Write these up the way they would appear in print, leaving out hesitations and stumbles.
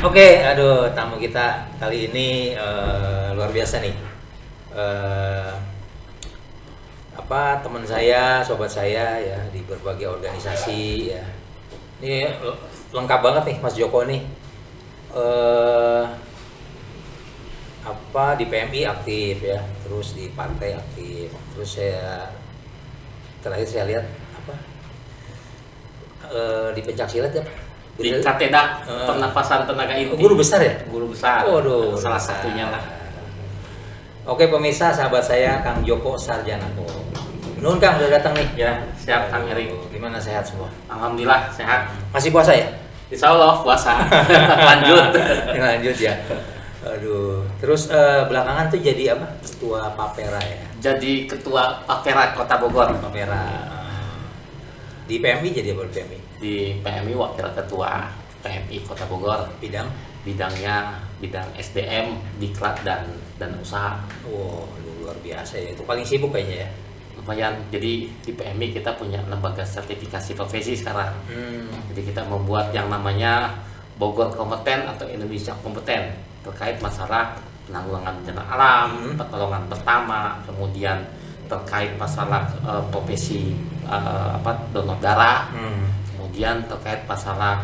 Oke, aduh, tamu kita kali ini luar biasa nih. Eh, Teman saya, sobat saya ya di berbagai organisasi ya. Ini lengkap banget nih Mas Joko nih. Eh, di PMI aktif ya, terus di partai aktif, terus terakhir saya lihat di pencaksilat ya. Di Kateda Pernafasan Tenaga Inti. Guru besar ya? Guru besar. Waduh, salah besar. satunya lah. Oke pemirsa, sahabat saya Kang Joko Sarjanako. Nun Kang udah datang nih. Ya, siap Kang Heri. Gimana, sehat semua? Alhamdulillah sehat. Masih puasa ya? Insya Allah puasa. Lanjut. Lanjut ya. Aduh. Terus belakangan tuh jadi apa? Ketua Papera ya. Jadi Ketua Papera Kota Bogor. Papera. Di PMI jadi apa di PMI? Di PMI Wakil Ketua PMI Kota Bogor. Bidangnya bidang SDM, Diklat dan usaha. Wow, luar biasa ya. Itu paling sibuk kayaknya ya. Lumayan. Jadi di PMI kita punya lembaga sertifikasi profesi sekarang. Jadi kita membuat yang namanya Bogor Kompeten atau Indonesia Kompeten terkait masalah penanggulangan bencana alam, pertolongan pertama, kemudian terkait masalah profesi donor darah, kemudian terkait masalah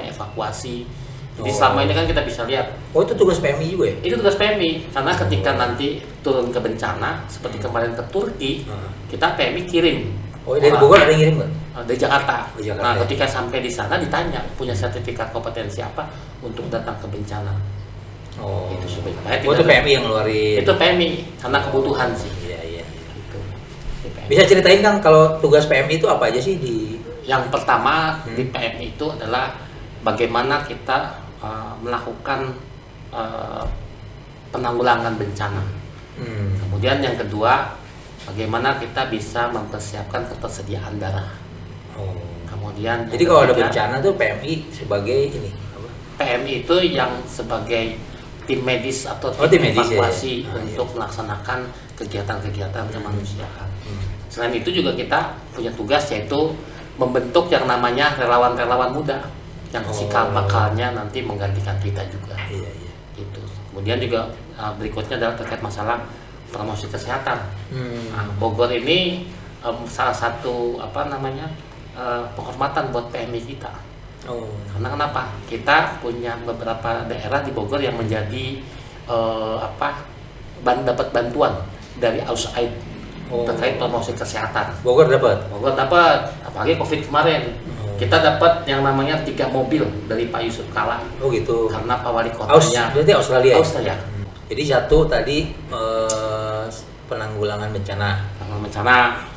evakuasi. Jadi selama ini kan kita bisa lihat. Oh, itu tugas PMI juga ya? Itu tugas PMI karena ketika nanti turun ke bencana seperti kemarin ke Turki, kita PMI kirim. Oh, dari Bogor ada yang kirim nggak? Dari Jakarta. Nah, ya? ketika sampai di sana ditanya punya sertifikat kompetensi apa untuk datang ke bencana. Oh, itu supaya itu PMI yang ngeluarin. Itu PMI karena kebutuhan sih. Iya. Gitu. Bisa ceritain Kang kalau tugas PMI itu apa aja sih di? Yang pertama di PMI itu adalah bagaimana kita melakukan penanggulangan bencana. Kemudian yang kedua, bagaimana kita bisa mempersiapkan ketersediaan darah. Kemudian jadi kalau ada bencana tuh PMI sebagai ini apa? PMI itu yang sebagai tim medis atau tim evakuasi ya. untuk melaksanakan kegiatan-kegiatan kemanusiaan. Selain itu juga kita punya tugas yaitu membentuk yang namanya relawan-relawan muda yang cikal bakalnya nanti menggantikan kita juga. Iya. Gitu. Kemudian juga berikutnya adalah terkait masalah promosi kesehatan. Bogor ini salah satu penghormatan buat PMI kita. Karena kenapa? Kita punya beberapa daerah di Bogor yang menjadi dapat bantuan dari USAID terkait promosi kesehatan. Bogor dapat, apalagi COVID kemarin. Kita dapat yang namanya 3 mobil dari Pak Yusuf Kala. Oh gitu. Karena Pak Wali Kotanya. Berarti Australia. Australia. Jadi satu tadi penanggulangan bencana.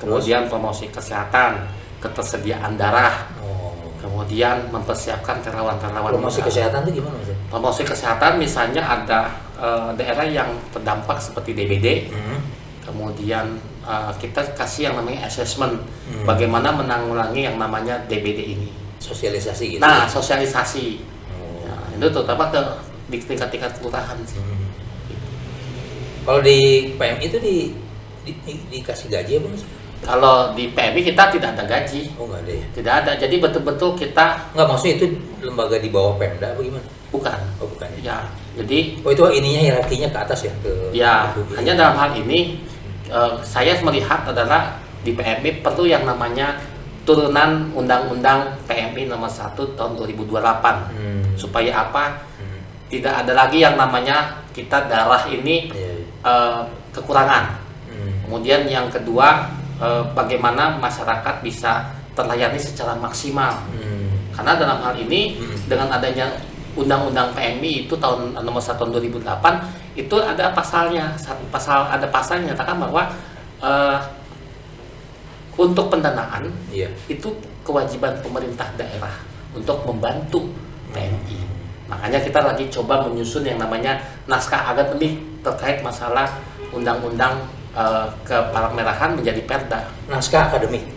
Kemudian promosi kesehatan, ketersediaan darah. Kemudian mempersiapkan relawan-relawan. Promosi kesehatan itu gimana Mas? Promosi kesehatan misalnya ada daerah yang terdampak seperti DBD. Kemudian kita kasih yang namanya assessment, bagaimana menanggulangi yang namanya DBD ini. Sosialisasi gitu. Nah, sosialisasi. Itu terutama di tingkat-tingkat kelurahan sih. Kalau di PMI itu dikasih gaji apa Mas? Kalau di PMI kita tidak ada gaji. Oh, nggak ada ya? Tidak ada. Jadi betul-betul kita nggak, maksudnya itu lembaga di bawah Pemda apa gimana? Bukan. Oh, bukan ya. Ya, jadi itu ininya hierarkinya ke atas ya? Hanya dalam hal ini saya melihat adalah di PMI perlu yang namanya turunan Undang-Undang PMI nomor 1 tahun 2028. Supaya apa? Tidak ada lagi yang namanya kita darah ini kekurangan. Kemudian yang kedua, bagaimana masyarakat bisa terlayani secara maksimal. Karena dalam hal ini dengan adanya Undang-Undang PMI itu tahun nomor 1 tahun 2008 itu ada pasalnya, ada pasal yang menyatakan bahwa untuk pendanaan itu kewajiban pemerintah daerah untuk membantu PMI. Makanya kita lagi coba menyusun yang namanya naskah akademik terkait masalah Undang-Undang kepalang-merahan menjadi Perda. Naskah akademik.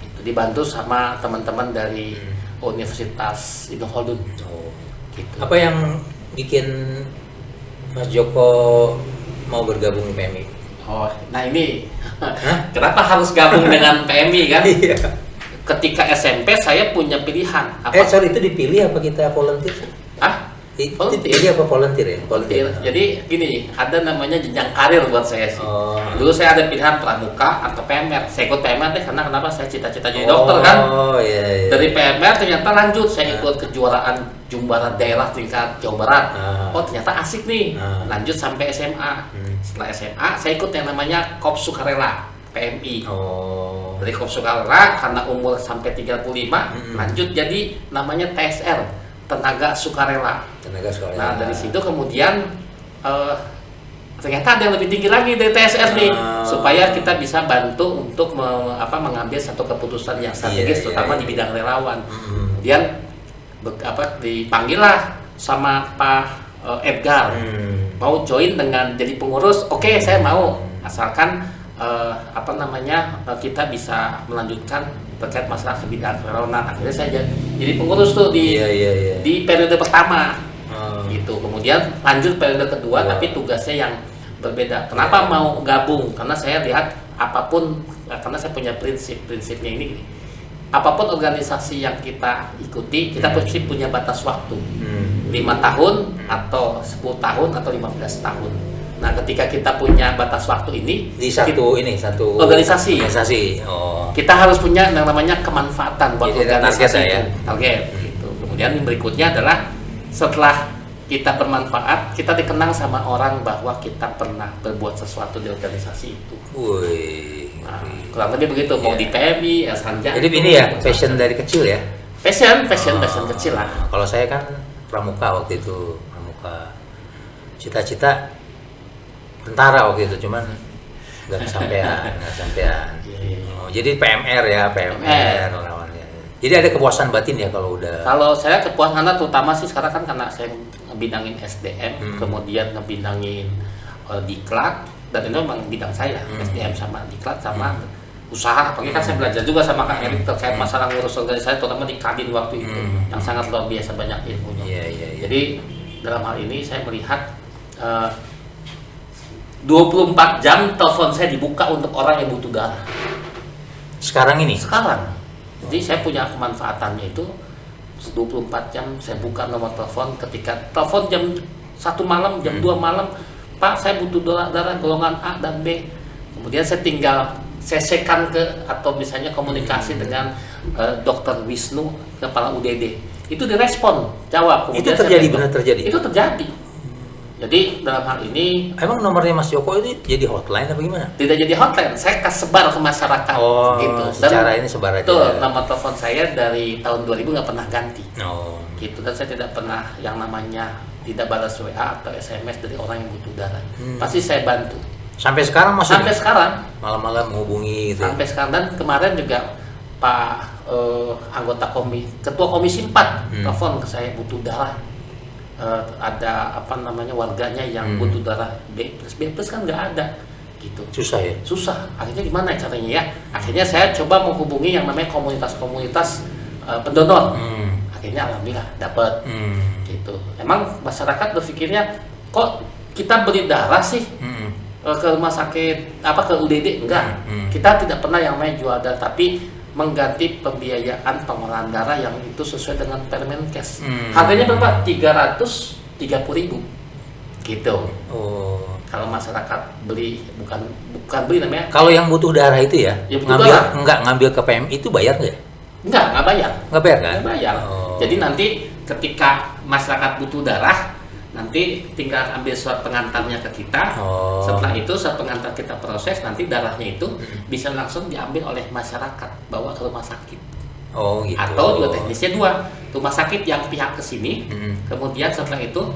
Itu dibantu sama teman-teman dari Universitas Ibnu Khaldun. Gitu. Apa yang bikin Mas Joko mau bergabung di PMI? Nah ini kenapa harus gabung dengan PMI kan? ketika SMP saya punya pilihan. Sorry, itu dipilih apa kita volunteer? Itu dipilih apa volunteer ya? Volunteer. Jadi gini, ada namanya jenjang karir buat saya sih. Dulu saya ada pilihan pramuka atau PMR. Saya ikut PMR deh karena kenapa? Saya cita-cita jadi dokter kan. Iya. Dari PMR ternyata lanjut saya ikut kejuaraan Jumbara daerah tingkat Jawa Barat. Ternyata asik nih. Lanjut sampai SMA. Setelah SMA saya ikut yang namanya Korps Sukarela PMI. Dari Korps Sukarela karena umur sampai 35 lanjut jadi namanya TSR, Tenaga Sukarela. Nah, dari situ kemudian ternyata ada yang lebih tinggi lagi dari TSR nih, supaya kita bisa bantu untuk mengambil satu keputusan yang strategis, terutama di bidang relawan. Kemudian dipanggil lah sama Pak Edgar, mau join dengan jadi pengurus. Oke, saya mau, asalkan kita bisa melanjutkan terkait masalah bidang relawan. Akhirnya saya jadi pengurus tuh di periode pertama gitu. Kemudian lanjut periode kedua, tapi tugasnya yang berbeda. Kenapa mau gabung? Karena saya lihat karena saya punya prinsipnya ini gini. Apapun organisasi yang kita ikuti, kita pasti punya batas waktu, 5 tahun atau 10 tahun atau 15 tahun. Nah, ketika kita punya batas waktu ini di satu organisasi, kita harus punya yang namanya kemanfaatan buat organisasi itu. Target gitu. Kemudian yang berikutnya adalah setelah kita bermanfaat, kita dikenang sama orang bahwa kita pernah berbuat sesuatu di organisasi itu. Kurang lebih begitu. Mau di PMI, Sanjang. Jadi ini ya passion dari kecil ya? Passion kecil lah. Kalau saya kan pramuka waktu itu, cita-cita tentara waktu itu, cuman nggak kesampean. Jadi PMR lawannya. Jadi ada kepuasan batin ya kalau udah. Kalau saya kepuasan terutama sih sekarang kan karena saya ngebidangin SDM, kemudian ngebidangin diklat, dan itu memang bidang saya, SDM sama diklat sama usaha. Apalagi kan saya belajar juga sama Kak Erik terkait masalah ngurus organisasi, terutama di Kadin waktu itu, yang sangat luar biasa banyak ilmunya. Jadi dalam hal ini saya melihat 24 jam telepon saya dibuka untuk orang yang butuh darah. Sekarang ini? Sekarang. Jadi saya punya kemanfaatannya itu 24 jam saya buka nomor telepon. Ketika telepon jam 1 malam, jam 2 malam, Pak saya butuh darah golongan A dan B. Kemudian saya tinggal sesekan atau misalnya komunikasi dengan Dr. Wisnu, kepala UDD. Itu direspon, jawab. Kemudian itu terjadi, benar terjadi? Itu terjadi. Jadi dalam hal ini, emang nomornya Mas Joko itu jadi hotline apa gimana? Tidak jadi hotline, saya sebar ke masyarakat. Gitu. Secara ini sebar aja. Betul, nomor telepon saya dari tahun 2000 nggak pernah ganti. Gitu, dan saya tidak pernah yang namanya tidak balas WA atau SMS dari orang yang butuh darah. Pasti saya bantu. Sampai sekarang masih? Sampai sekarang. Malam-malam menghubungi gitu. Sampai sekarang, dan kemarin juga Pak anggota ketua komisi 4 telepon ke saya butuh darah. Ada warganya yang butuh darah B+ kan nggak ada gitu. Susah ya? Susah. Akhirnya gimana caranya ya? Akhirnya saya coba menghubungi yang namanya komunitas-komunitas pendonor. Akhirnya alhamdulillah dapat gitu. Emang masyarakat berpikirnya kok kita beri darah sih ke rumah sakit ke UDD? Enggak. Kita tidak pernah yang namanya jual darah, tapi mengganti pembiayaan pengolahan darah yang itu sesuai dengan Permenkes. Harganya berapa? 330.000 gitu. Kalau masyarakat beli, bukan beli namanya. Kalau yang butuh darah itu ya, ngambil ke PMI itu bayar nggak? Nggak bayar. Nggak bayar kan? Nggak bayar. Jadi nanti ketika masyarakat butuh darah, nanti tinggal ambil surat pengantarnya ke kita. Setelah itu surat pengantar kita proses, nanti darahnya itu bisa langsung diambil oleh masyarakat, bawa ke rumah sakit. Gitu. Atau juga teknisnya 2, rumah sakit yang pihak kesini, kemudian setelah itu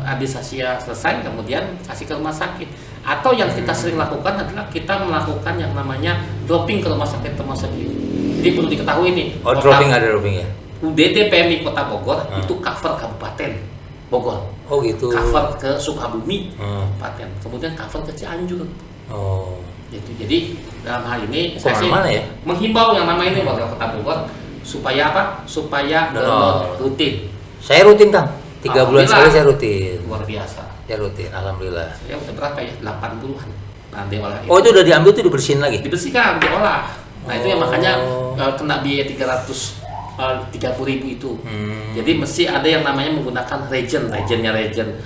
administrasinya selesai, kemudian kasih ke rumah sakit. Atau yang kita sering lakukan adalah kita melakukan yang namanya dropping ke rumah sakit tersebut. Jadi perlu diketahui nih. Dropping ada dropping ya. UDD PMI Kota Bogor itu cover Kabupaten Bogor. Gitu. Cover ke Sukabumi, Kabupaten. Kemudian cover ke Cianjur. Gitu. Jadi dalam hal ini saya menghimbau yang namanya ini warga Kota Bogor supaya Supaya rutin. Saya rutin, Kang. 3 bulan sekali saya rutin. Luar biasa. Ya rutin, alhamdulillah. Saya udah berapa ya? 80-an. Nah, diolah. Itu udah diambil tuh dibersihin lagi. Dibersihkan, diolah. Nah itu yang makanya kena biaya 330.000 itu. Jadi mesti ada yang namanya menggunakan regionnya region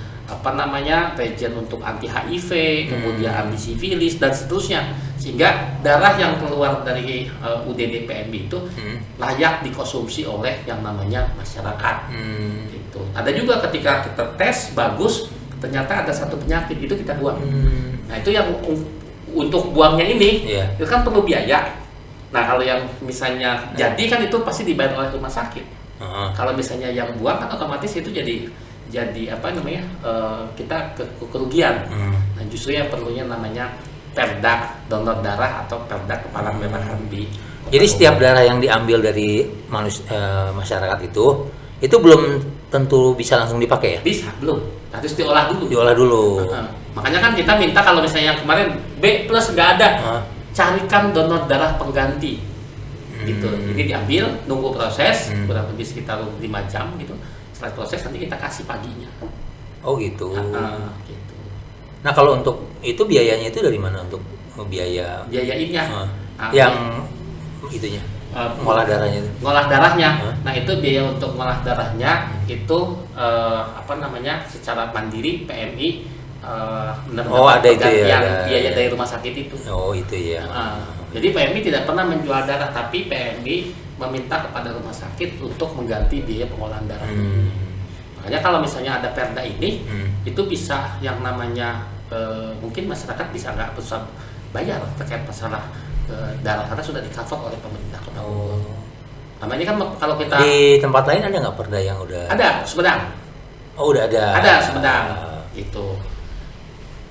untuk anti HIV, kemudian anti sifilis dan seterusnya, sehingga darah yang keluar dari UDD PMI itu layak dikonsumsi oleh yang namanya masyarakat. Gitu. Ada juga ketika kita tes bagus, ternyata ada satu penyakit, itu kita buang. Nah itu yang untuk buangnya ini itu kan perlu biaya. Nah kalau yang misalnya jadi kan itu pasti dibayar oleh rumah sakit. Kalau misalnya yang buang kan otomatis itu jadi apa namanya, kita kerugian. Nah justru yang perlunya namanya perda donor darah atau perda kepala merahan di. Jadi setiap darah yang diambil dari masyarakat itu belum tentu bisa langsung dipakai ya? Bisa, belum. Harus diolah dulu. Diolah dulu. Makanya kan kita minta kalau misalnya yang kemarin B+ nggak ada, carikan donor darah pengganti. Gitu. Jadi diambil, nunggu proses, kurang lebih sekitar 5 jam gitu. Setelah proses nanti kita kasih paginya. Oh gitu. Gitu. Nah kalau untuk itu biayanya itu dari mana untuk biaya? Biayanya. Yang itunya. Ngolah darahnya itu. Ngolah darahnya. Nah itu biaya untuk ngolah darahnya itu apa namanya, secara mandiri PMI ada itu ya. Biaya dari rumah sakit itu. Oh itu ya. Jadi PMI tidak pernah menjual darah, tapi PMI meminta kepada rumah sakit untuk mengganti biaya pengolahan darah. Makanya kalau misalnya ada perda ini, itu bisa yang namanya mungkin masyarakat bisa nggak bisa bayar terkait masalah darah karena sudah di-cover oleh pemerintah Kota Bogor. Nah ini kan kalau kita di tempat lain ada nggak perda yang udah? Ada, Sumedang. Oh udah ada. Ada Sumedang, gitu.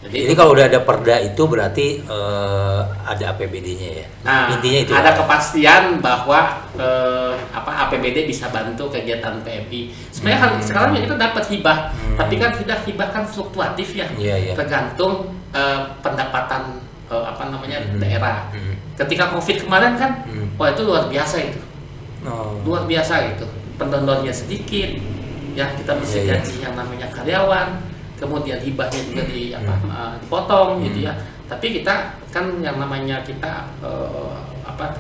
Jadi kalau udah ada perda itu berarti ada APBD-nya ya. Nah, intinya itu. Ada kepastian bahwa APBD bisa bantu kegiatan PMI. Sebenarnya sekarang kita dapat hibah, tapi kan hibah kan fluktuatif ya. Tergantung pendapatan daerah. Ketika Covid kemarin kan, wah itu luar biasa itu. Luar biasa itu. Pendonornya sedikit, ya kita mesti gaji yang namanya karyawan. Kemudian hibahnya juga dipotong gitu ya. Tapi kita kan yang namanya kita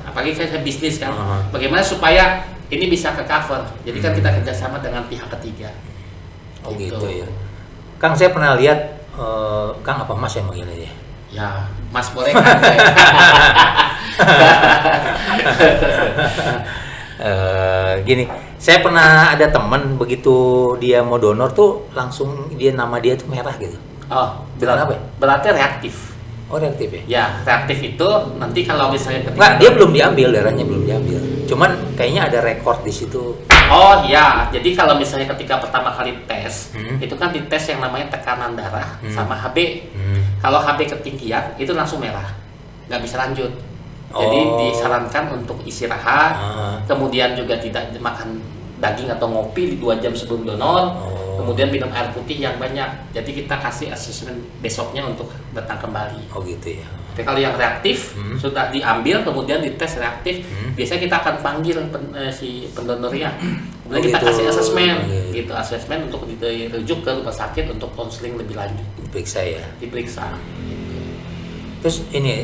apalagi saya bisnis kan, bagaimana supaya ini bisa ke cover. Jadi kan kita kerjasama dengan pihak ketiga. Oh gitu ya. Kang saya pernah lihat Kang apa Mas yang manggilnya ya? Ya Mas boleh kan? Gini, saya pernah ada teman begitu dia mau donor tuh langsung nama dia tuh merah gitu. Oh, berarti reaktif. Oh reaktif ya? Ya reaktif itu nanti kalau misalnya nggak, dia belum diambil, darahnya belum diambil. Cuman kayaknya ada rekor di situ. Oh ya, jadi kalau misalnya ketika pertama kali tes, itu kan dites yang namanya tekanan darah sama HB. Kalau HB ketinggian itu langsung merah, nggak bisa lanjut. Jadi disarankan untuk istirahat, kemudian juga tidak makan daging atau ngopi di 2 jam sebelum donor, kemudian minum air putih yang banyak. Jadi kita kasih asesmen besoknya untuk datang kembali. Oh gitu ya. Tapi kalau yang reaktif sudah diambil kemudian dites reaktif, biasanya kita akan panggil si pendonornya, kemudian kita kasih asesmen, gitu asesmen untuk dirujuk ke rumah sakit untuk konseling lebih lanjut. Diperiksa ya. Diperiksa. Terus ini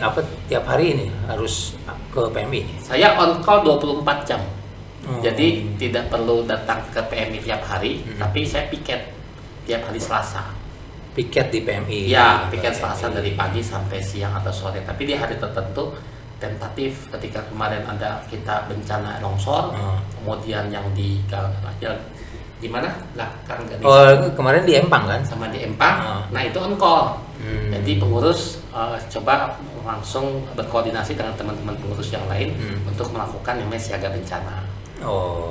tiap hari ini harus ke PMI? Saya on call 24 jam. Jadi tidak perlu datang ke PMI tiap hari, tapi saya piket tiap hari Selasa. Piket di PMI? Ya, piket Selasa dari pagi sampai siang atau sore. Tapi di hari tertentu tentatif ketika kemarin ada kita bencana longsor, kemudian yang di mana? Kemarin di Empang kan? Sama di Empang. Nah itu on call. Jadi pengurus coba langsung berkoordinasi dengan teman-teman pengurus yang lain untuk melakukan yang namanya siaga bencana.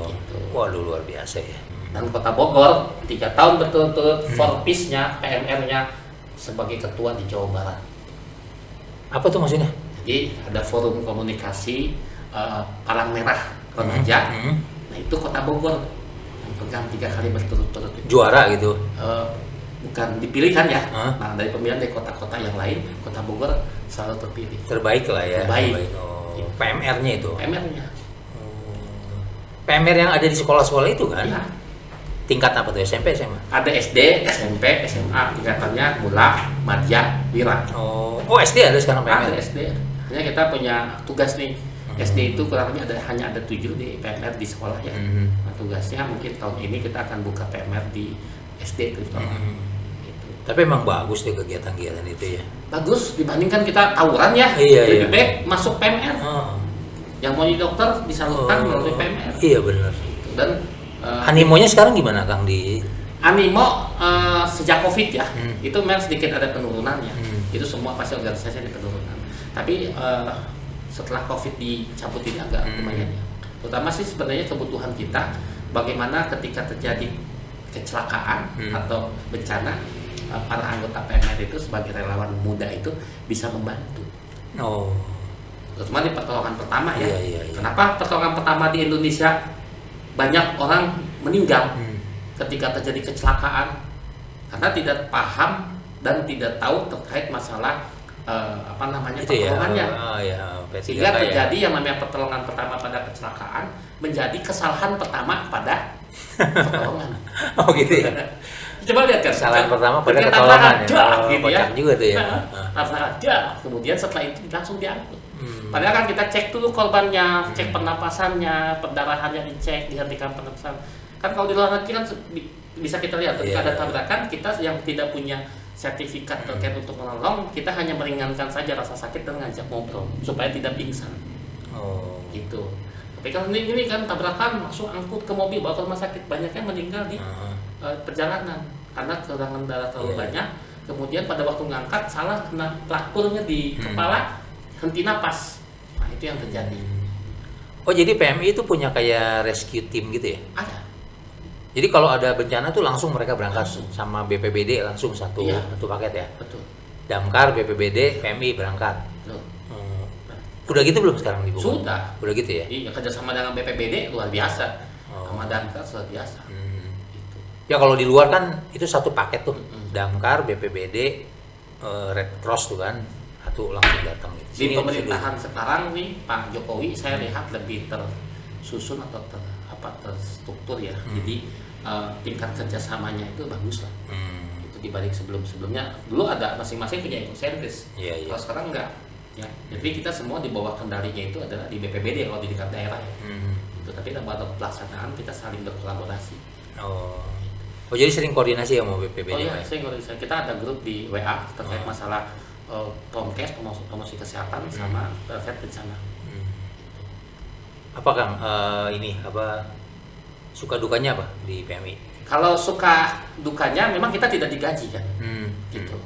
Gitu. Waduh luar biasa ya. Dan Kota Bogor 3 tahun berturut-turut Forpis-nya, PMR-nya sebagai ketua di Jawa Barat. Apa tuh maksudnya? Jadi ada forum komunikasi Palang Merah Remaja. Nah itu Kota Bogor yang pegang 3 kali berturut-turut. Juara gitu? Bukan dipilih kan ya. Nah dari pemilihan dari kota-kota yang lain, Kota Bogor selalu terpilih. Terbaik lah ya. Terbaik. PMR-nya itu? PMR-nya. PMR yang ada di sekolah-sekolah itu kan? Iya. Tingkat apa tuh? SMP, SMA? Ada SD, SMP, SMA. Tingkatannya Mula, Madya, Wira. Oh SD ada sekarang PMR? Ada SD. Hanya kita punya tugas nih. SD itu kurang lebih hanya ada 7 di PMR di sekolah ya. Nah, tugasnya mungkin tahun ini kita akan buka PMR di SD terutama. Gitu. Tapi emang bagus deh kegiatan-kegiatan itu ya. Bagus dibandingkan kita tawuran ya. Iya, lebih iya. baik masuk PMR. Yang mau jadi dokter disalurkan melalui PMR. Iya benar. Dan animonya sekarang gimana Kang di animo sejak COVID ya, itu memang sedikit ada penurunannya. Itu semua pasti organisasi ada penurunan. Tapi setelah COVID dicabut ini agak lumayan ya. Terutama sih sebenarnya kebutuhan kita, bagaimana ketika terjadi kecelakaan atau bencana, para anggota PMR itu sebagai relawan muda itu bisa membantu. Terutama di pertolongan pertama ya. Iya. Kenapa pertolongan pertama di Indonesia banyak orang meninggal ketika terjadi kecelakaan? Karena tidak paham dan tidak tahu terkait masalah pertolongannya. Sehingga terjadi yang namanya pertolongan pertama pada kecelakaan menjadi kesalahan pertama pada pertolongan. Oh gitu ya. Coba lihat kan. Kesalahan pertama pada pertolongan ya. Gitu ya. Juga tuh ya. Ada. Kemudian setelah itu langsung diangkut. Padahal kan kita cek dulu korbannya, cek pernapasannya, perdarahannya dicek, dihentikan pernapasan. Kan kalau di luar negeri kan bisa kita lihat ketika ada tabrakan, kita yang tidak punya sertifikat terkait untuk menolong, kita hanya meringankan saja rasa sakit dan ngajak ngobrol supaya tidak pingsan. Gitu. Tapi kalau ini kan tabrakan masuk angkut ke mobil bawa ke rumah sakit, banyaknya meninggal di perjalanan karena kekurangan darah terlalu banyak. Kemudian pada waktu ngangkat salah kena trakturnya di kepala, henti napas. Nah itu yang terjadi. Oh jadi PMI itu punya kayak rescue team gitu ya? Ada. Jadi kalau ada bencana tuh langsung mereka berangkat sama BPBD langsung satu paket ya? Betul. Damkar, BPBD, PMI berangkat. Betul. Udah gitu belum sekarang di Bogor? Sudah. Udah gitu ya? Iya, kerjasama dengan BPBD luar biasa. Sama Damkar luar biasa. Gitu. Ya kalau di luar kan itu satu paket tuh. Damkar, BPBD, Red Cross tuh kan. Satu langsung datang gitu. Di pemerintahan sekarang nih Pak Jokowi saya lihat lebih tersusun atau terstruktur ya. Jadi tingkat kerjasamanya itu bagus lah. Itu dibanding sebelumnya. Dulu ada masing-masing punya ekosentris. Kalau sekarang enggak. Ya. Jadi kita semua di bawah kendalinya itu adalah di BPBD kalau di tingkat daerah ya. Itu tapi pada pelaksanaan kita saling berkolaborasi. Oh jadi sering koordinasi ya sama BPBD? Oh iya, sering koordinasi. Kita ada grup di WA terkait masalah promkes, promosi kesehatan sama terkait bencana. Apa Kang suka dukanya apa di PMI? Kalau suka dukanya memang kita tidak digaji kan, gitu.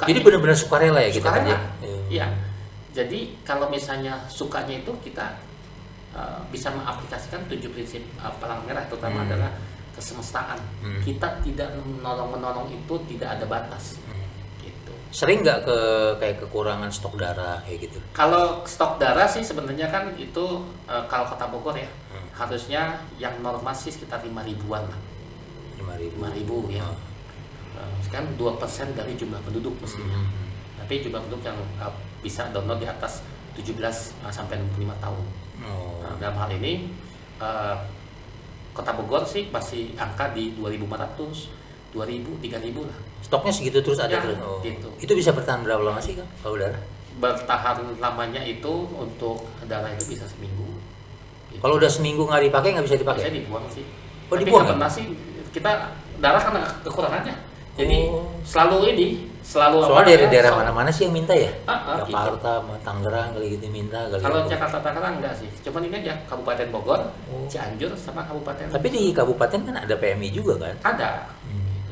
Jadi benar-benar sukarela ya kita kerja. Iya. Jadi kalau misalnya sukanya itu kita bisa mengaplikasikan 7 prinsip palang merah, terutama adalah kesemestaan. Kita tidak menolong itu tidak ada batas. Sering nggak kayak kekurangan stok darah kayak gitu? Kalau stok darah sih sebenarnya kan itu kalau Kota Bogor ya harusnya yang normal sih sekitar 5.000-an lah. 5.000 ya. Sekarang 2% dari jumlah penduduk mestinya. Tapi jumlah penduduk yang bisa donor di atas 17 sampai 65 tahun. Nah, dalam hal ini Kota Bogor sih masih angka di 2.500, 2.000, 3.000 lah. Stoknya segitu terus ada terus. Gitu. Itu bisa bertahan berapa lama sih Kang kalau darah? Bertahan lamanya itu untuk darah itu bisa seminggu. Gitu. Kalau udah seminggu nggak dipakai nggak bisa dipakai? Bisa dibuang sih. Oh, tapi dibuang? Karena sih kita darah kan kekurangannya. Jadi selalu dari daerah mana-mana sih yang minta ya? Jakarta, gitu. Tangerang kali gitu minta kali. Kalau Jakarta Tangerang enggak sih. Cuman ini aja Kabupaten Bogor, Cianjur sama Kabupaten. Tapi di kabupaten kan ada PMI juga kan? Ada.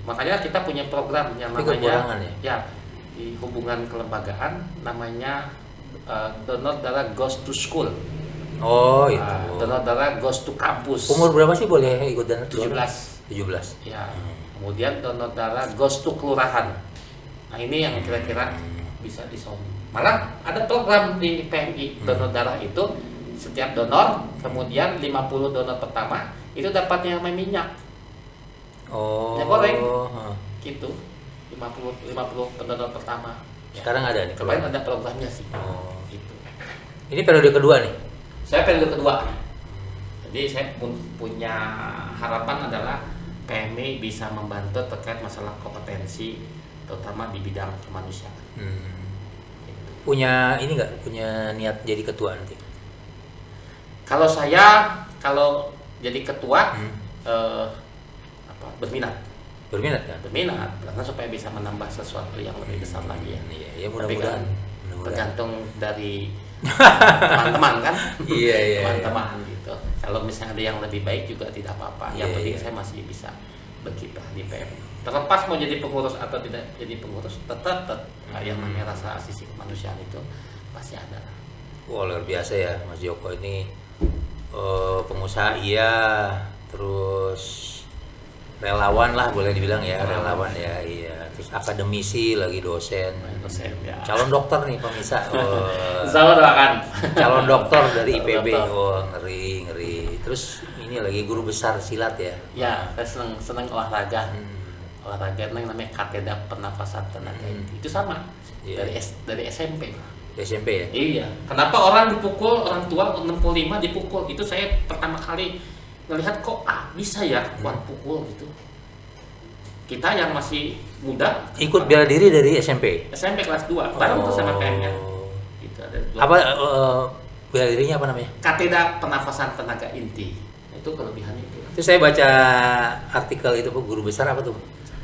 Makanya kita punya program yang namanya di hubungan kelembagaan namanya donor darah goes to school. Oh itu. Donor darah goes to kampus. Umur berapa sih boleh ikut donor? 17. Ya. Kemudian donor darah goes to kelurahan. Nah ini yang kira-kira bisa disom. Malah ada program di PMI donor darah itu setiap donor kemudian 50 donor pertama itu dapat yang namanya minyak. Minyak goreng. Gitu. 50 pendonor pertama. Sekarang ada nih. Kemarin ada programnya sih. Gitu. Ini periode kedua nih. Saya periode kedua. Jadi saya punya harapan adalah PMI bisa membantu terkait masalah kompetensi terutama di bidang kemanusiaan. punya ini nggak, punya niat jadi ketua nanti? Kalau saya jadi ketua berminat. Berminat kan? Berminat karena supaya bisa menambah sesuatu yang lebih besar lagi ya. Iya, Tapi mudah-mudahan. kan tergantung dari teman-teman kan. Iya. Teman-teman gitu. Kalau misalnya ada yang lebih baik juga tidak apa-apa. Yang Iya, penting iya. saya masih bisa berkiprah di PMI. Terlepas mau jadi pengurus atau tidak jadi pengurus, tetap yang namanya rasa sisi kemanusiaan itu pasti ada. Wah, luar biasa ya Mas Joko ini, pengusaha iya, terus relawan lah boleh dibilang ya, relawan ya, iya. Terus akademisi lagi, dosen Ya. calon dokter nih pemirsa. Sama doakan. Calon dokter dari Calon IPB. dokter. Oh, ngeri. Terus ini lagi guru besar silat ya. Ya, saya senang olahraga. Olahraga yang namanya kateda pernafasan tenaga inti. Itu sama. Iya. Dari SMP. SMP ya. Iya. Kenapa orang dipukul, orang tua 65 dipukul? Itu saya pertama kali ngelihat kok bisa ya buat pukul gitu. Kita yang masih muda Ikut bela diri dari SMP. SMP kelas 2 baru tuh sama PM-nya. Gitu ada dua. Apa bela dirinya apa namanya? Kateda pernafasan tenaga inti. Itu kelebihannya itu. Itu saya baca artikel itu, guru besar apa tuh?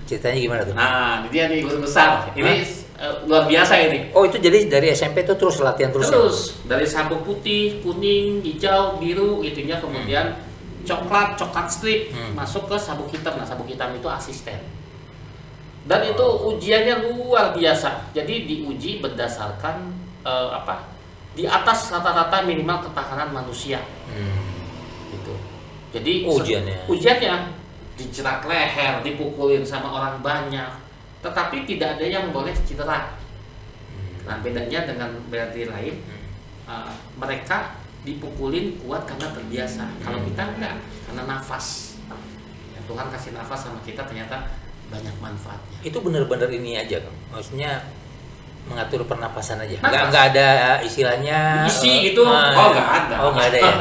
Ceritanya gimana tuh? Nah, ini dia nih guru besar. Ini luar biasa ini. Oh, itu jadi dari SMP tuh terus latihan terus. Terus dari sabuk putih, kuning, hijau, biru itunya, kemudian coklat strip masuk ke sabuk hitam. Nah, sabuk hitam itu asisten. Dan itu ujiannya luar biasa. Jadi diuji berdasarkan di atas rata-rata minimal ketahanan manusia. Gitu. Jadi ujiannya dicerak leher, dipukulin sama orang banyak, tetapi tidak ada yang boleh cedera. Nah, bedanya dengan bela diri lain, mereka dipukulin kuat karena terbiasa. Kalau kita enggak, karena nafas. Ya, Tuhan kasih nafas sama kita, ternyata banyak manfaatnya. Itu benar-benar ini aja, Kang. Maksudnya mengatur pernapasan aja. Nafas. Nggak ada istilahnya Isi gitu. Nggak ada. Oh, nggak ada ya.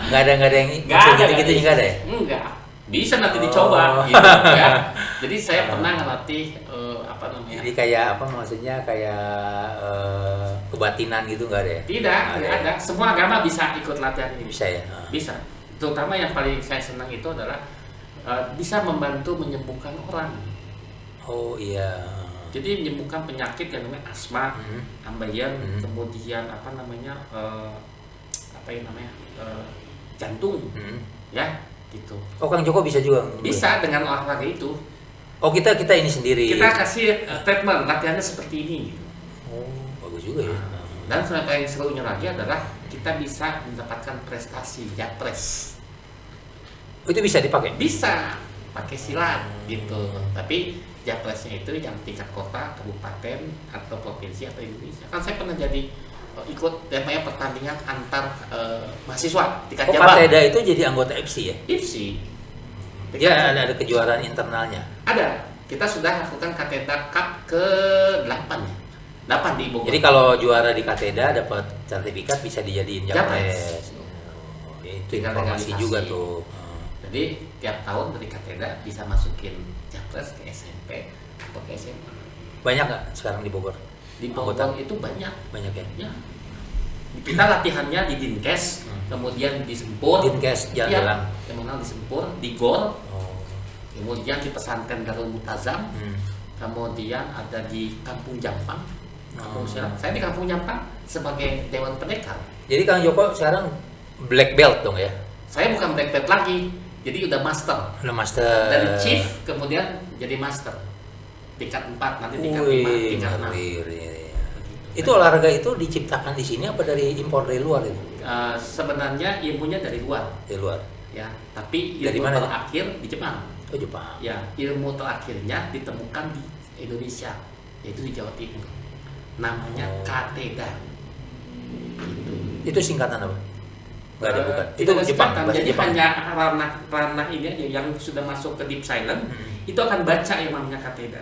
Nggak ada yang Nggak ada, gitu nggak ada ya. Enggak. Bisa nanti dicoba gitu ya. Jadi saya pernah ngelatih Jadi kayak apa, maksudnya kayak kebatinan gitu nggak ada ya? Tidak ada. Semua agama bisa ikut latihan ini. Bisa ya. Bisa. Terutama yang paling saya senang itu adalah bisa membantu menyembuhkan orang. Oh iya. Jadi menyembuhkan penyakit yang namanya asma, ambeien, kemudian jantung, ya gitu. Oh, Kang Joko bisa juga. Bisa dengan olahraga itu. Oh, kita ini sendiri. Kita kasih treatment, latihannya seperti ini. Gitu. Oh, bagus juga ya. Dan yang paling serunya lagi adalah kita bisa mendapatkan prestasi japres. Oh, itu bisa dipakai? Bisa pakai silat gitu. Tapi japresnya itu yang tingkat kota, kabupaten, atau provinsi atau Indonesia. Kan saya pernah jadi ikut namanya pertandingan antar mahasiswa tingkat Jabar. Kateda itu jadi anggota IPSI ya? IPSI. Ya, ada kejuaraan internalnya. Ada. Kita sudah lakukan Kateda Cup ke-8 ya. 8 di Bogor. Jadi kalau juara di Kateda dapat sertifikat bisa dijadiin japres. Japres. Oh, ya, itu Tinggal informasi legalisasi. juga tuh. Jadi tiap tahun dari Kateda bisa masukin japres ke SMP atau ke SMA. Banyak nggak sekarang di Bogor? Di Bogor itu banyak. Banyak ya? Ya. Kita latihannya di Dinkes, kemudian di Sempur. Dinkes Jalan. Kemudian di Sempur, di Gor, Oh. kemudian di pesantren Darul Mutazam, kemudian ada di Kampung Jampang. Kampung Silat. Saya di Kampung Jampang sebagai Dewan Pendekar. Jadi Kang Joko sekarang black belt dong ya? Saya bukan black belt lagi, jadi udah master. Udah master. Dari chief kemudian jadi master. Tingkat 4, nanti tingkat 5, tingkat 6. Itu olahraga itu diciptakan di sini apa dari impor dari luar itu? Sebenarnya ilmunya dari luar, Dari luar. ya. Tapi Dari ilmu mana? terakhir di Jepang. Oh, Jepang. Ya, ilmu terakhirnya ditemukan di Indonesia, yaitu di Jawa Timur. Namanya Kateda. Gitu. Itu singkatan apa? Nggak ada, bukan. Itu Tidak ada Jepang, singkatan, bahasa jadi Jepang. hanya ranah ini aja yang sudah masuk ke deep silent, itu akan baca yang namanya Kateda.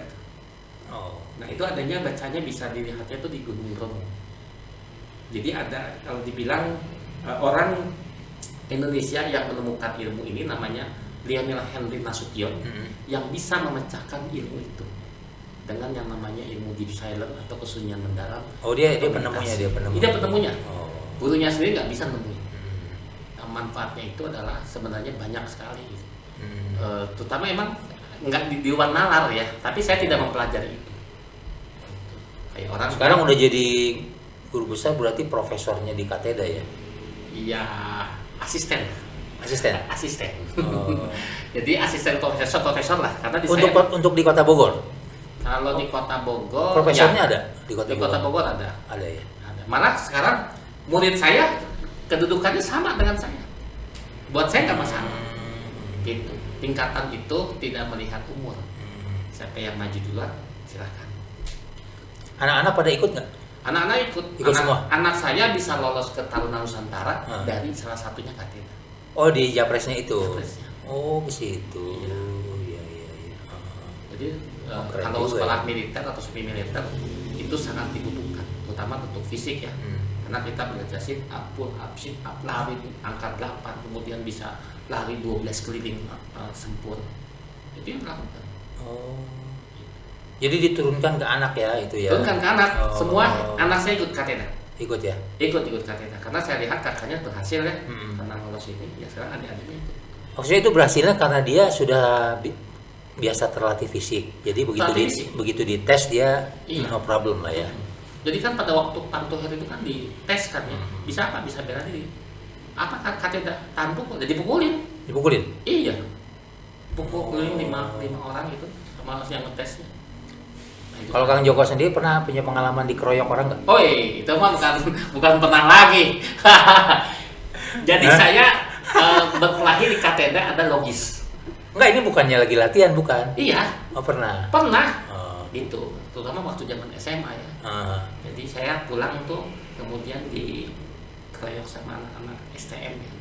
Oh. Nah, itu adanya bacanya bisa dilihatnya tuh di Gunung Bromo. Jadi ada, kalau dibilang orang Indonesia yang menemukan ilmu ini namanya Lionel Henry Nasution, yang bisa memecahkan ilmu itu. dengan yang namanya ilmu deep silent atau kesunyian mendalam. Oh dia penemunya, dia penemunya. Dia penemunya. Oh. Gurunya sendiri nggak bisa nemuin. Nah, manfaatnya itu adalah sebenarnya banyak sekali. Gitu. Terutama emang nggak di luar nalar ya, tapi saya tidak mempelajari itu. Kayak orang sekarang udah jadi guru besar, berarti profesornya di Kateda ya? Iya, asisten. Oh. Jadi asisten profesor lah, karena untuk di Kota Bogor. Kalau di Kota Bogor, profesornya ya, ada di Kota Bogor ada. Ada ya. Ada. Malah sekarang murid saya kedudukannya sama dengan saya. Buat saya nggak masalah. Gitu. Tingkatan itu tidak melihat umur. Siapa yang maju duluan, silahkan. Anak-anak pada ikut nggak? Anak-anak ikut. Semua. Anak saya bisa lolos ke Taruna Nusantara dari salah satunya Kateda. Oh di Japresnya itu. Japresnya. Oh ke situ. Iya. Jadi kalau sekolah militer atau semi militer itu sangat dibutuhkan, terutama untuk fisik ya. Karena kita belajar sit up, pull up, sit up, lari angkat 8, kemudian bisa lari 12 keliling sempur. Itu yang melakukan. Oh. Jadi diturunkan ke anak ya itu ya. Turunkan ke anak. Semua anak saya ikut Kateda. Ikut ya? Ikut Kateda. Karena saya lihat kakaknya berhasil ya. Karena lolos ini, ya sekarang adik-adiknya ikut. Maksudnya itu berhasilnya karena dia sudah biasa terlatih fisik. Jadi begitu dites dia no problem lah ya. Jadi kan pada waktu pantoher itu kan dites kan ya. Bisa apa? Bisa bela diri. Apa kan Kateda tampuk udah dipukulin. Dipukulin? Iya. Pukulin 5 orang itu sama yang ngetesnya. Kalau Kang Joko sendiri pernah punya pengalaman dikeroyok orang nggak? Oh itu mah bukan pernah lagi. Jadi saya berkelahi di Kateda ada logis. Enggak, ini bukannya lagi latihan, bukan? Iya. Oh pernah? Pernah. Gitu. Terutama waktu zaman SMA ya. Jadi saya pulang tuh kemudian dikeroyok sama anak-anak STM ya.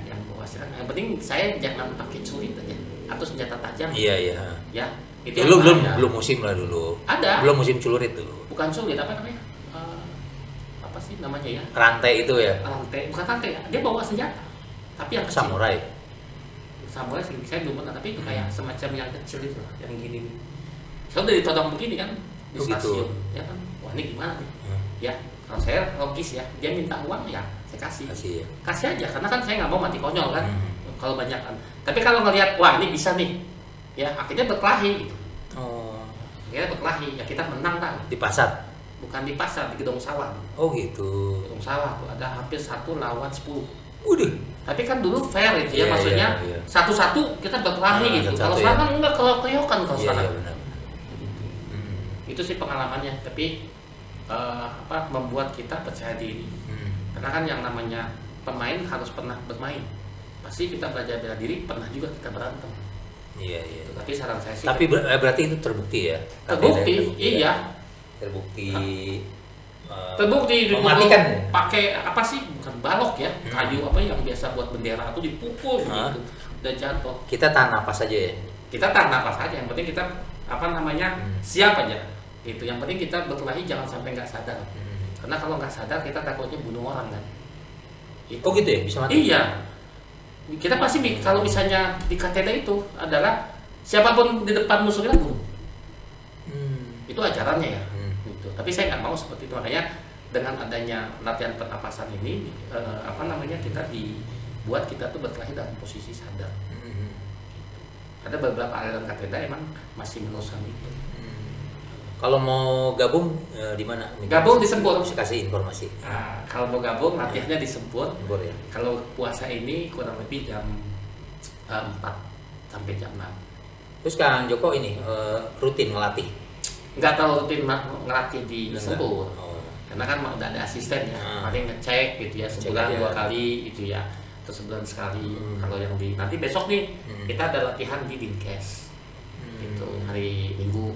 Yang bawa serang. Yang penting saya jangan pakai celurit aja atau senjata tajam. Iya. Ya. Itu belum musim lah dulu. Ada. Belum musim celurit dulu. Bukan celurit, apa namanya? Apa sih namanya ya? Rantai itu ya? Rantai, bukan rantai ya. Dia bawa senjata. Tapi yang kecil. Samurai sih, saya belum pernah, tapi itu kayak semacam yang kecil itu, yang gini. Saya udah ditodong begini kan di stasiun. Gitu. Ya kan, wah ini gimana nih? Ya, kalau saya logis ya, dia minta uang ya, saya kasih. Kasih aja, karena kan saya nggak mau mati konyol kan, kalau banyak kan. Tapi kalau ngelihat, wah ini bisa nih, ya akhirnya berkelahi gitu. Akhirnya berkelahi, ya kita menang kan. Di pasar? Bukan di pasar, di gedung sawah. Oh gitu. Gedung sawah tuh ada hampir 1 lawan 10. Udah. Tapi kan dulu fair itu ya, maksudnya satu-satu kita berkelahi gitu. Kalau sekarang kan enggak, kalau keyokan kalau sekarang. Benar. Itu sih pengalamannya, tapi membuat kita percaya diri. Karena kan yang namanya pemain harus pernah bermain. Pasti kita belajar bela diri, pernah juga kita berantem. Iya. Tapi saran saya sih. Tapi berarti itu terbukti ya? Terbukti, iya. Terbukti mematikan. Pakai apa sih? Bukan balok ya, kayu apa yang biasa buat bendera itu dipukul gitu. Udah jatuh. Kita tahan napas aja ya. Kita tahan napas aja, yang penting kita siap aja. Itu yang penting kita berkelahi jangan sampai nggak sadar. Karena kalau nggak sadar kita takutnya bunuh orang kan. Itu. Oh gitu ya, bisa mati. Iya. Kita pasti kalau misalnya di Kateda itu adalah siapapun di depan musuh kita bunuh. Itu ajarannya ya. Gitu. Tapi saya nggak mau seperti itu, makanya dengan adanya latihan pernapasan ini kita dibuat kita tuh berkelahi dalam posisi sadar. Gitu. Ada beberapa aliran Kateda emang masih meneruskan itu. Kalau mau gabung di mana? Gabung di Sempur. Bisa kasih informasi. Nah, kalau mau gabung latihannya di Sempur. Ya. Kalau puasa ini kurang lebih jam 4 sampai jam 6. Terus Kang Joko ini rutin ngelatih? Nggak terlalu rutin ngelatih di Sempur. Karena kan udah ada asisten ya, paling ngecek gitu ya, sebulan 2 kali gitu ya, atau sebulan sekali. Kalau yang nanti besok nih kita ada latihan di Dinkes, itu hari Minggu.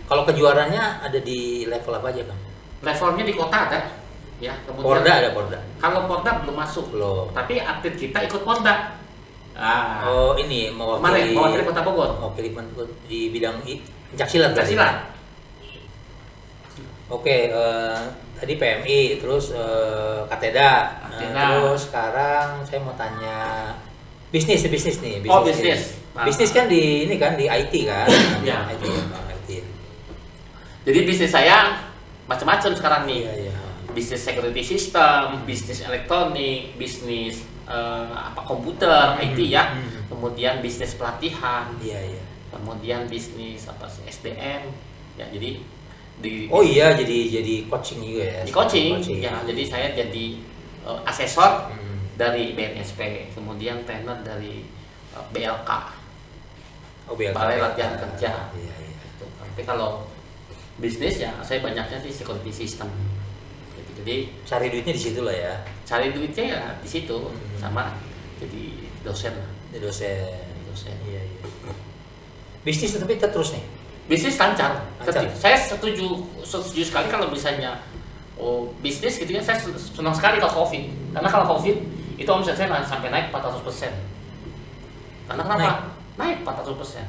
Kalau kejuaraannya ada di level apa aja Kang? Levelnya di kota ada, ya. Kemudian Porda ada Porda. Kalau Porda belum masuk, tapi atlet kita ikut Porda. Oh ini mewakili Kota Bogor. Mewakili di bidang pencaksilat. Oke, tadi PMI, terus Kateda. Terus sekarang saya mau tanya Bisnis nih, Oh, bisnis. Bisnis kan di ini kan di IT kan. Ya. IT ya, IT. Jadi bisnis saya macam-macam sekarang nih. Iya, iya. Bisnis security system, bisnis elektronik, bisnis komputer, IT ya. Kemudian bisnis pelatihan. Iya, iya. Kemudian bisnis SDM. Ya, jadi Oh iya, jadi coaching juga ya. di coaching. Ya, jadi saya jadi asesor dari BNSP, kemudian trainer dari BLK. Oh, BLK. Balai Latihan Kerja. Iya, iya. Gitu. Tapi kalau bisnis ya saya banyaknya di security system. Gitu. Jadi Cari duitnya di situ lah ya. cari duitnya ya di situ sama jadi dosen lah. Di dosen. Dosen. Iya, iya. Bisnis tapi tetap terus nih. Bisnis lancar. Lancar. Saya setuju sekali kalau misalnya bisnis gitu ya, saya senang sekali kalau COVID. Karena kalau COVID itu omset saya sampai naik 400%. Karena kenapa? Naik 400%.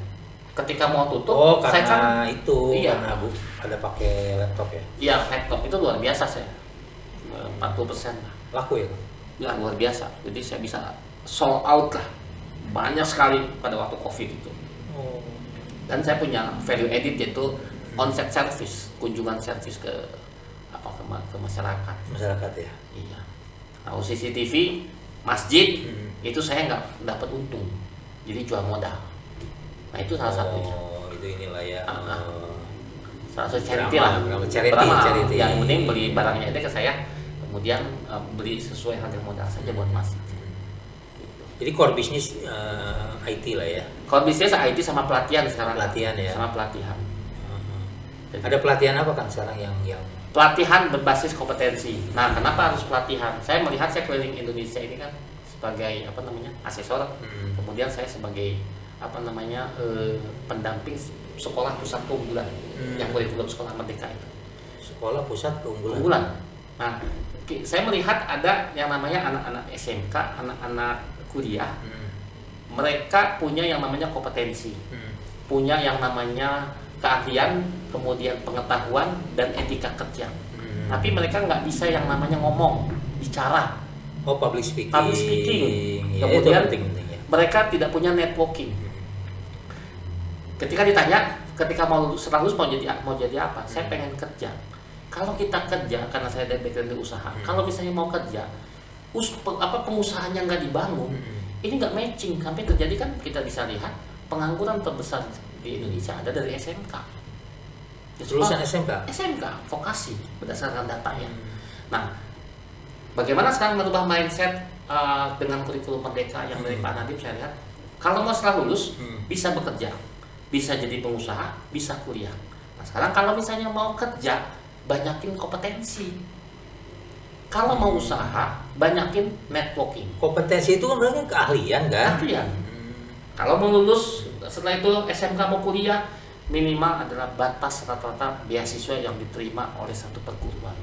Ketika mau tutup, Oh, saya kan karena itu iya. karena ada pakai laptop ya. Iya, laptop itu luar biasa saya. 40% lah. Laku ya. Ya luar biasa. Jadi saya bisa sold out lah. Banyak sekali pada waktu COVID itu. Oh. Dan saya punya value added yaitu on-site service, kunjungan service ke masyarakat. Masyarakat ya. Iya. Nah, CCTV masjid itu saya nggak dapat untung, jadi jual modal. Nah itu salah satunya. Oh, itu inilah ya. Salah satu charity lah. Charity. Yang penting beli barangnya itu ke saya, kemudian beli sesuai harga modal saja buat masjid. Jadi core bisnis IT lah ya. Kalau bisnis IT sama pelatihan sekarang. Pelatihan ya. Sama pelatihan. Ada pelatihan apa kan sekarang yang pelatihan berbasis kompetensi. Nah, kenapa harus pelatihan? Saya melihat saya keliling Indonesia ini kan sebagai asesor. Kemudian saya sebagai pendamping sekolah pusat keunggulan yang kurikulum sekolah merdeka itu. Sekolah pusat keunggulan. Keunggulan. Nah, saya melihat ada yang namanya anak-anak SMK, anak-anak kuliah. Mereka punya yang namanya kompetensi. Punya yang namanya keahlian, kemudian pengetahuan dan etika kerja. Tapi mereka nggak bisa yang namanya ngomong, bicara. Oh, public speaking. Public speaking. Ya, Kemudian itu penting ya. mereka tidak punya networking. Ketika ditanya, ketika mau jadi apa? Saya pengen kerja. Kalau kita kerja, karena saya dari background di usaha, kalau misalnya mau kerja, pengusahanya nggak dibangun, ini nggak matching. Sampai terjadi kan kita bisa lihat pengangguran terbesar di Indonesia ada dari SMK. Lulusan SMK? SMK, vokasi berdasarkan datanya. Nah, bagaimana sekarang merubah mindset dengan kurikulum merdeka yang dari Pak Nadiem? Saya lihat kalau mau setelah lulus bisa bekerja, bisa jadi pengusaha, bisa kuliah. Nah, sekarang kalau misalnya mau kerja, banyakin kompetensi. Kalau mau usaha, banyakin networking. Kompetensi itu kan berarti keahlian kan? Keahlian. Kalau mau lulus, setelah itu SMK mau kuliah, minimal adalah batas rata-rata beasiswa yang diterima oleh satu perguruan.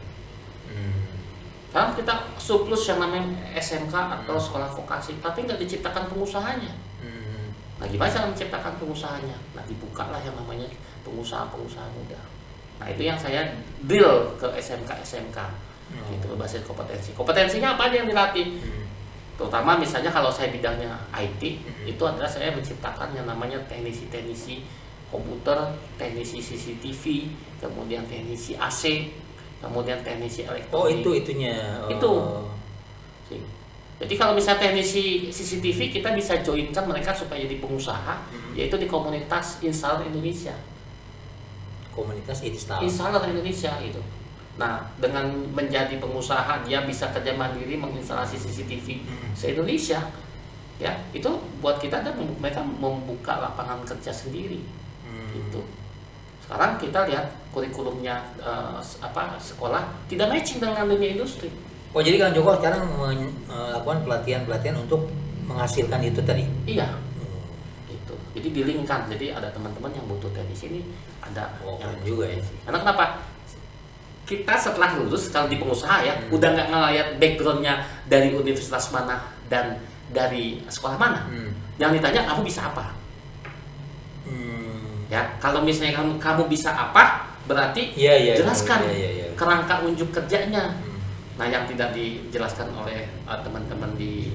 Sekarang kita surplus yang namanya SMK atau sekolah vokasi, tapi nggak diciptakan pengusahanya. Nah, gimana cara menciptakan pengusahanya? Nah, dibukalah yang namanya pengusaha-pengusaha muda. Nah, itu yang saya deal ke SMK-SMK. Itu berbasis kompetensi. Kompetensinya apa aja yang dilatih? Terutama misalnya kalau saya bidangnya IT, itu adalah saya menciptakan yang namanya teknisi-teknisi komputer, teknisi CCTV, kemudian teknisi AC, kemudian teknisi elektronik. Oh, itu itunya. Itu. Jadi kalau misalnya teknisi CCTV kita bisa joinkan mereka supaya jadi pengusaha, yaitu di komunitas installer Indonesia. Komunitas installer. Installer Indonesia itu. Nah, dengan menjadi pengusaha dia bisa kerja mandiri menginstalasi CCTV se-Indonesia. Ya, itu buat kita dan mereka membuka lapangan kerja sendiri. Gitu. Sekarang kita lihat kurikulumnya sekolah tidak matching dengan dunia industri. Oh, jadi Kang Joko sekarang melakukan pelatihan-pelatihan untuk menghasilkan itu tadi? Iya. Gitu. Jadi dilingkan. Jadi ada teman-teman yang butuh teknis ini, ada yang juga ya. Karena kenapa? Kita setelah lulus kalau di pengusaha ya, udah nggak ngeliat backgroundnya dari universitas mana dan dari sekolah mana. Yang ditanya kamu bisa apa? Ya, kalau misalnya kamu bisa apa, berarti jelaskan kerangka unjuk kerjanya. Nah, yang tidak dijelaskan oleh teman-teman di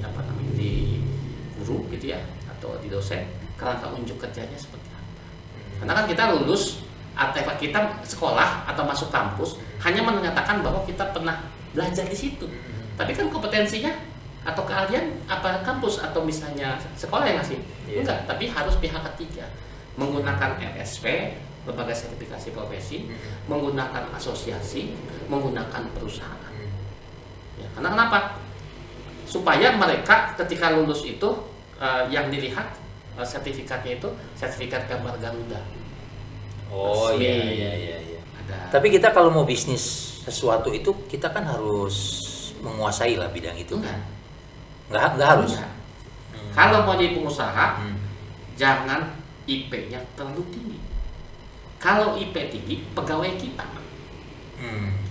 guru gitu ya, atau di dosen, kerangka unjuk kerjanya seperti apa. Karena kan kita lulus atau kita sekolah atau masuk kampus hanya menyatakan bahwa kita pernah belajar di situ, tapi kan kompetensinya atau keahlian apa kampus atau misalnya sekolah yang ngasih, enggak, tapi harus pihak ketiga menggunakan LSP, lembaga sertifikasi profesi, menggunakan asosiasi, menggunakan perusahaan. Ya, karena kenapa? Supaya mereka ketika lulus itu yang dilihat sertifikatnya itu sertifikat gambar Garuda. Oh resmi. iya. Ada. Tapi kita kalau mau bisnis sesuatu itu kita kan harus menguasai lah bidang itu kan. Nggak harus. Enggak. Kalau mau jadi pengusaha, jangan IP-nya terlalu tinggi. Kalau IP tinggi, pegawai kita.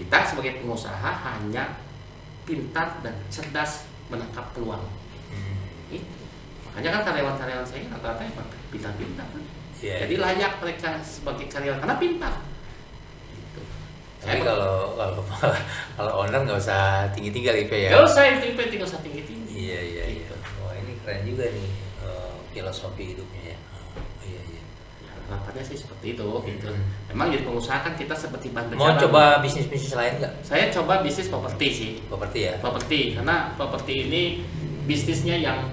Kita sebagai pengusaha hanya pintar dan cerdas menangkap peluang. Itu. Makanya kan karyawan-karyawan saya rata-rata emang pintar-pintar kan. Yeah. Jadi layak mereka sebagai karyawan karena pintar. Gitu. Tapi kalau owner nggak usah tinggi-tinggi IP ya. Kalau saya IP tidak usah tinggi-tinggi. Iya. Gitu. Wah ini keren juga nih filosofi hidupnya ya. Iya. Ya, harapannya sih seperti itu. Gitu. Memang jadi pengusaha kan kita seperti ban Mau berjalan. coba bisnis lain nggak? Saya coba bisnis properti sih. Properti ya. Properti karena properti ini bisnisnya yang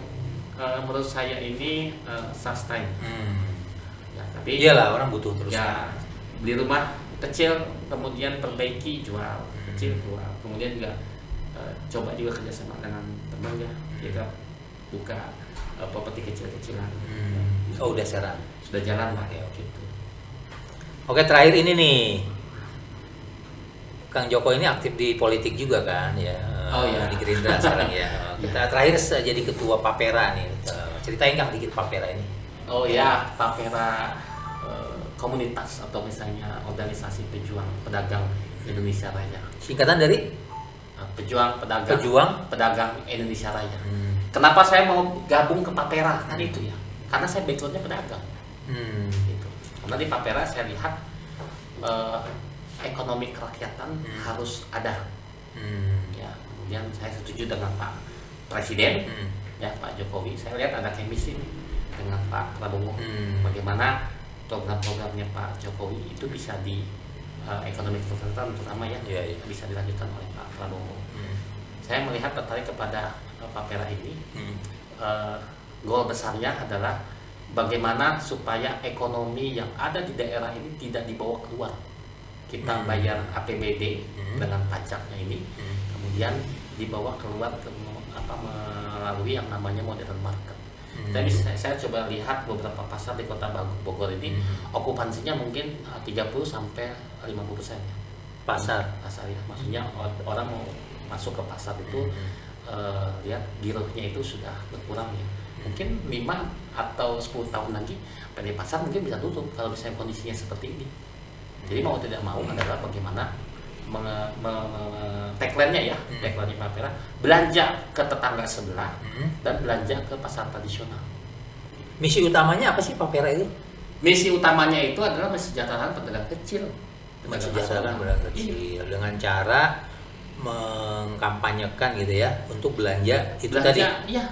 menurut saya ini sustain. Ya, tapi Iyalah orang butuh terus. ya beli rumah kecil kemudian perbaiki jual, kecil jual, kemudian juga coba juga kerjasama dengan teman ya, kita buka properti kecil-kecilan. Oh udah sekarang. Sudah jalan lah ya Oke. gitu. Oke terakhir ini nih, Kang Joko ini aktif di politik juga kan ya. Oh iya. Di Gerindra sekarang ya. Kita terakhir jadi ketua Papera nih. Ceritain Kang dikit Papera ini. Oh ya, Papera komunitas atau misalnya organisasi pejuang pedagang Indonesia Raya. Singkatan dari Pejuang pedagang Indonesia Raya. Kenapa saya mau gabung ke Papera kan itu ya? Karena saya backgroundnya pedagang. Gitu. Karena di Papera saya lihat ekonomi kerakyatan harus ada. Ya, kemudian saya setuju dengan Pak Presiden, ya Pak Jokowi. Saya lihat ada chemistry dengan Pak Prabowo. Bagaimana program-programnya Pak Jokowi itu bisa di ekonomi kerakyatan terutama ya, bisa dilanjutkan oleh Pak Prabowo. Saya melihat tertarik kepada Papera ini. Goal besarnya adalah bagaimana supaya ekonomi yang ada di daerah ini tidak dibawa keluar. Kita bayar APBD dengan pajaknya ini, kemudian dibawa keluar ke melalui yang namanya modern market. Tapi saya coba lihat beberapa pasar di Kota Bogor ini okupansinya mungkin 30 sampai 50% ya. Pasar ya. Maksudnya orang mau masuk ke pasar itu lihat girohnya itu sudah berkurang ya. Mungkin 5 atau 10 tahun lagi PD pasar mungkin bisa tutup kalau misalnya kondisinya seperti ini. Jadi mau tidak mau adalah bagaimana tagline-nya ya, tagline Papera, belanja ke tetangga sebelah dan belanja ke pasar tradisional. Misi utamanya apa sih Papera itu? Misi utamanya itu adalah mensejahterakan pedagang kecil. Mensejahterakan pedagang kecil dengan cara mengkampanyekan gitu ya untuk belanja itu tadi. Iya.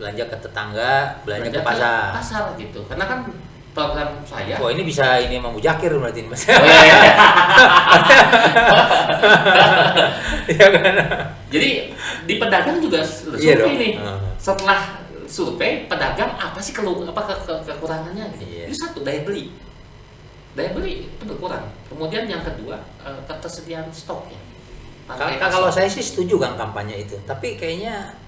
Belanja ke tetangga, belanja ke pasar. Pasar gitu. Karena kan program saya. Oh ini bisa ini Mang Mujakir berarti Mas. Oh, iya. Iya kan? Jadi di pedagang juga survei nih. Setelah survei pedagang apa sih kekurangannya gitu. Itu satu, daya beli. Daya beli itu berkurang. Kemudian yang kedua, ketersediaan stok ya. Kalau saya sih setuju Kang kampanye itu. Tapi kayaknya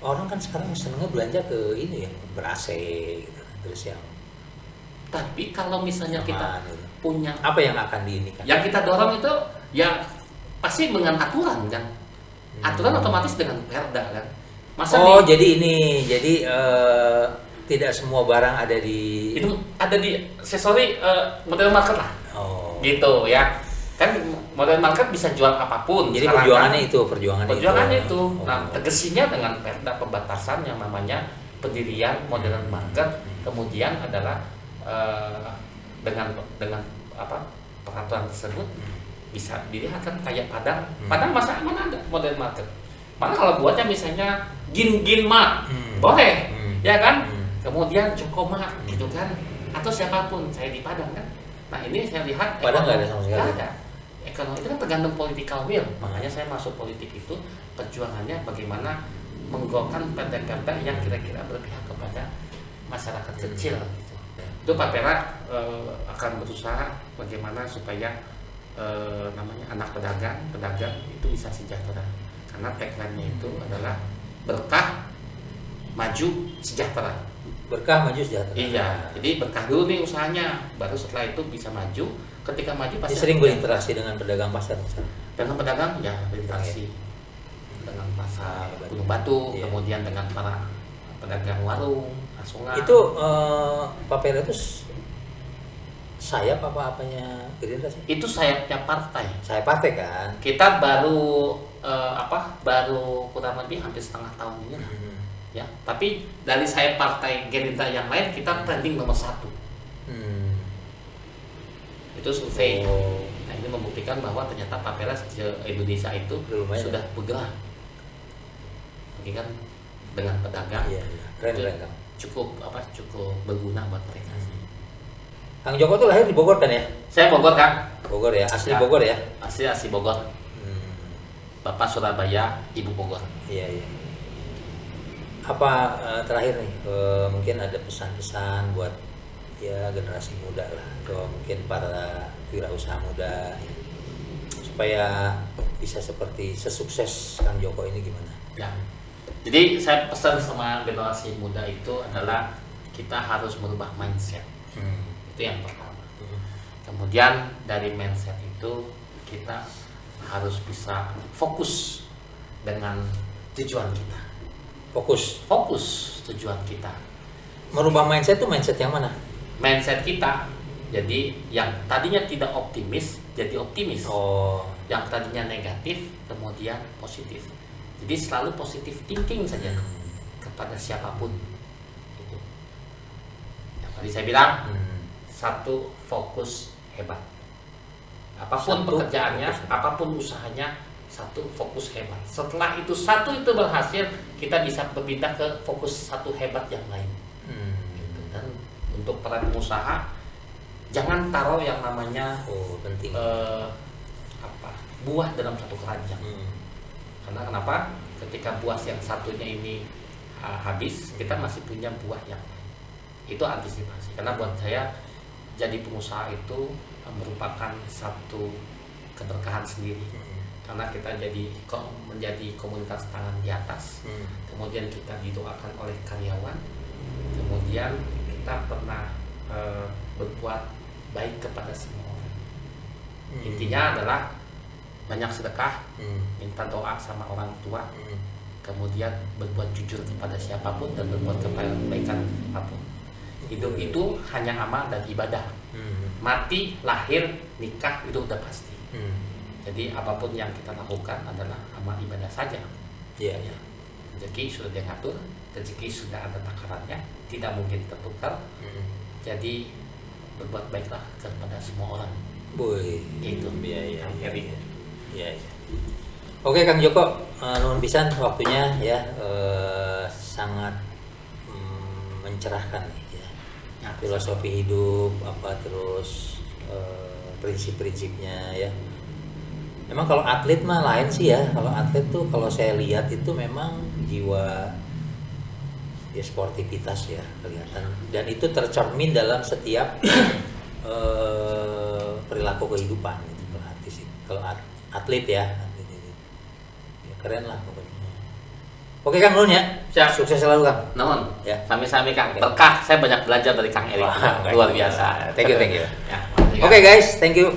orang kan sekarang senengnya belanja ke ini ya, ber-AC gitu. Terus yang tapi kalau misalnya kita punya apa yang akan diinikan? Yang kita dorong itu ya pasti dengan aturan kan. Aturan otomatis dengan perda kan. Masa jadi tidak semua barang ada di itu ada di modern market lah. Gitu ya. Kan modern market bisa jual apapun. Jadi perjuangannya itu. Nah, tegesinya dengan perda pembatasan yang namanya pendirian modern market, kemudian adalah dengan peraturan tersebut bisa dilihat kan kayak Padang. Padang masa mana ada modern market? Mana kalau buatnya misalnya gin mart boleh. ya kan? Kemudian Jokoma gitu kan, atau siapapun, saya di Padang kan. Nah ini saya lihat Padang nggak ada sama sekali. Nggak ada. Ekonomi itu kan tergantung political will, makanya saya masuk politik itu perjuangannya bagaimana menggolkan perda-perda yang kira-kira berpihak kepada masyarakat kecil. Gitu. Itu Pak Pera akan berusaha bagaimana supaya namanya anak pedagang itu bisa sejahtera, karena tagline-nya itu adalah berkah, maju, sejahtera. Berkah, maju, sejahtera. Iya, jadi berkah dulu nih usahanya, baru setelah itu bisa maju. Ketika maju pasti sering berinteraksi dengan pedagang pasar misalnya. Dengan pedagang ya berinteraksi dengan pasar Gunung Batu, kemudian dengan para pedagang warung, asongan. Itu Pak Pera itu sayap apa-apanya Gerindra sih? Itu sayapnya partai. Sayap partai kan. Kita baru baru kurang lebih hampir setengah tahun ini lah. Ya, tapi dari sayap partai Gerindra yang lain kita trending nomor 1. Itu survei. Nah ini membuktikan bahwa ternyata Pak Pera Indonesia itu sudah bergerak. Oke kan, dengan pedagang. Iya. Keren. Cukup berguna buat mereka. Kang Joko tuh lahir di Bogor kan ya? Saya Bogor kan. Bogor ya, asli Bogor ya? Asli Bogor. Bapak Surabaya, Ibu Bogor. Iya. Apa terakhir nih, mungkin ada pesan-pesan buat ya generasi muda lah, atau mungkin para wirausaha muda ya, supaya bisa seperti sesukses Kang Joko ini gimana? Ya. Jadi saya pesan sama generasi muda itu adalah kita harus merubah mindset. Itu yang pertama. Kemudian dari mindset itu kita harus bisa fokus dengan tujuan kita. Fokus tujuan kita. Merubah mindset itu mindset yang mana? Mindset kita, jadi yang tadinya tidak optimis jadi optimis. Yang tadinya negatif kemudian positif. Jadi selalu positif thinking saja kepada siapapun. Itu. Yang tadi saya bilang, satu, fokus hebat. Apapun pekerjaannya, apapun usahanya, satu, fokus hebat. Setelah itu satu itu berhasil, kita bisa berpindah ke fokus satu hebat yang lain. Gitu. Dan untuk para pengusaha, jangan taruh yang namanya penting. Buah dalam satu keranjang. Karena kenapa? Ketika buah yang satunya ini habis, kita masih punya buah yang lain. Itu antisipasi. Karena buat saya jadi pengusaha itu merupakan satu keberkahan sendiri. Karena kita menjadi komunitas tangan di atas. Kemudian kita didoakan oleh karyawan. Kemudian kita pernah berbuat baik kepada semua orang. Intinya adalah banyak sedekah, minta doa sama orang tua, kemudian berbuat jujur kepada siapapun dan berbuat kebaikan apapun. Hidup itu hanya amal dan ibadah. Mati, lahir, nikah itu udah pasti. Jadi apapun yang kita lakukan adalah amal ibadah saja. Iya. Rezeki sudah diatur, rezeki sudah ada takarannya, tidak mungkin tertukar. Jadi berbuat baiklah kepada semua orang. Itu. Iya. Oke Kang Joko, nuhun pisan waktunya ya, sangat mencerahkan nih ya. Filosofi hidup terus prinsip-prinsipnya ya. Memang kalau atlet mah lain sih ya. Kalau atlet tuh kalau saya lihat itu memang jiwa ya sportivitas ya kelihatan, dan itu tercermin dalam setiap perilaku kehidupan gitu. Kalau atlet ya, keren lah pokoknya. Oke Kang Nun ya, siap. Sukses selalu Kang. Namun Ya. Sami-sami Kang. Berkah, saya banyak belajar dari Kang Erik. Luar biasa. Thank you. Ya, Oke guys, thank you.